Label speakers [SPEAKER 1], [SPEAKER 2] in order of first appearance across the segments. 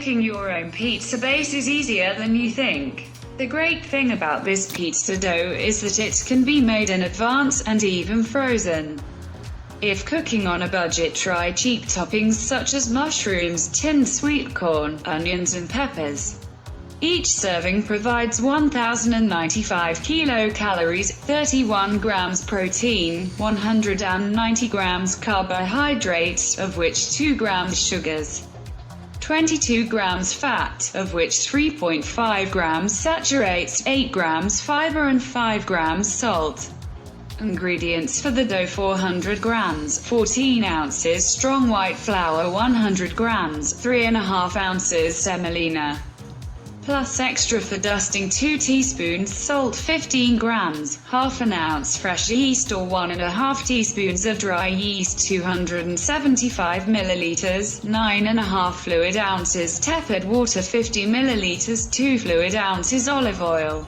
[SPEAKER 1] Cooking your own pizza base is easier than you think. The great thing about this pizza dough is that it can be made in advance and even frozen. If cooking on a budget, try cheap toppings such as mushrooms, tinned sweet corn, onions and peppers. Each serving provides 1,095 kilocalories, 31 grams protein, 190 grams carbohydrates, of which 2 grams sugars, 22 grams fat, of which 3.5 grams saturates, 8 grams fiber and 5 grams salt. Ingredients for the dough: 400 grams, 14 ounces strong white flour, 100 grams, 3.5 ounces semolina, plus extra for dusting 2 teaspoons salt, 15 grams, half an ounce fresh yeast or 1.5 teaspoons of dry yeast, 275 milliliters, 9.5 fluid ounces tepid water, 50 milliliters, 2 fluid ounces olive oil,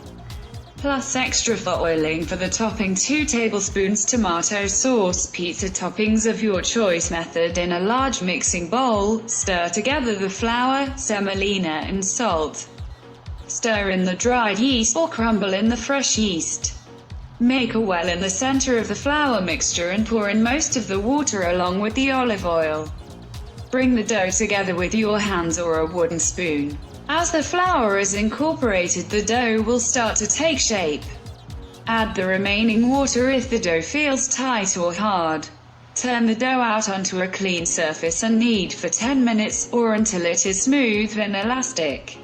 [SPEAKER 1] plus extra for oiling for the topping, 2 tablespoons tomato sauce, pizza toppings of your choice. Method: in a large mixing bowl, stir together the flour, semolina and salt. Stir in the dried yeast or crumble in the fresh yeast. Make a well in the center of the flour mixture and pour in most of the water along with the olive oil. Bring the dough together with your hands or a wooden spoon. As the flour is incorporated, the dough will start to take shape. Add the remaining water if the dough feels tight or hard. Turn the dough out onto a clean surface and knead for 10 minutes, or until it is smooth and elastic.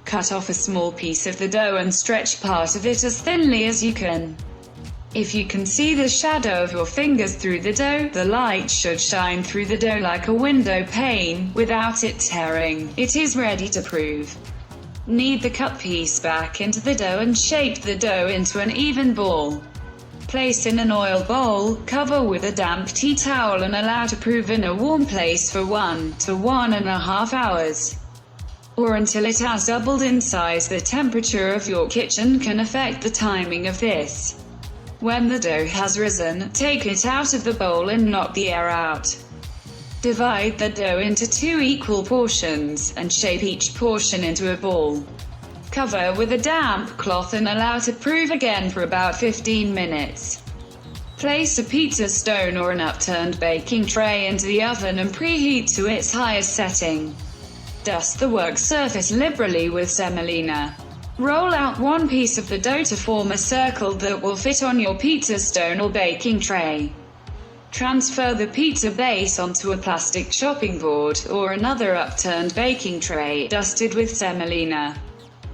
[SPEAKER 1] Cut off a small piece of the dough and stretch part of it as thinly as you can. If you can see the shadow of your fingers through the dough, the light should shine through the dough like a window pane, without it tearing. It is ready to prove. Knead the cut piece back into the dough and shape the dough into an even ball. Place in an oil bowl, cover with a damp tea towel and allow to prove in a warm place for 1 to 1.5 hours. Or until it has doubled in size. The temperature of your kitchen can affect the timing of this. When the dough has risen, take it out of the bowl and knock the air out. Divide the dough into 2 equal portions, and shape each portion into a ball. Cover with a damp cloth and allow to prove again for about 15 minutes. Place a pizza stone or an upturned baking tray into the oven and preheat to its highest setting. Dust the work surface liberally with semolina. Roll out one piece of the dough to form a circle that will fit on your pizza stone or baking tray. Transfer the pizza base onto a plastic chopping board, or another upturned baking tray, dusted with semolina.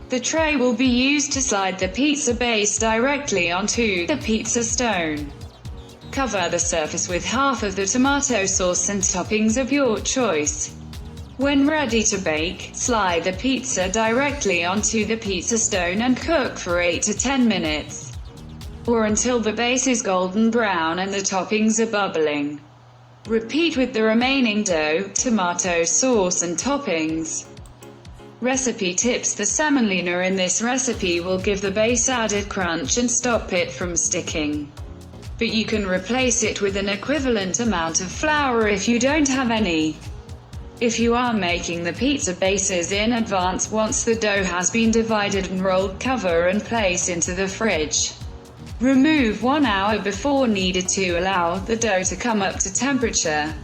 [SPEAKER 1] The tray will be used to slide the pizza base directly onto the pizza stone. Cover the surface with half of the tomato sauce and toppings of your choice. When ready to bake, slide the pizza directly onto the pizza stone and cook for 8 to 10 minutes, or until the base is golden brown and the toppings are bubbling. Repeat with the remaining dough, tomato sauce and toppings. Recipe tips: the semolina in this recipe will give the base added crunch and stop it from sticking. But you can replace it with an equivalent amount of flour if you don't have any. If you are making the pizza bases in advance, once the dough has been divided and rolled, cover and place into the fridge. Remove 1 hour before needed to allow the dough to come up to temperature.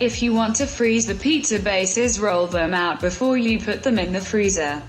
[SPEAKER 1] If you want to freeze the pizza bases, roll them out before you put them in the freezer.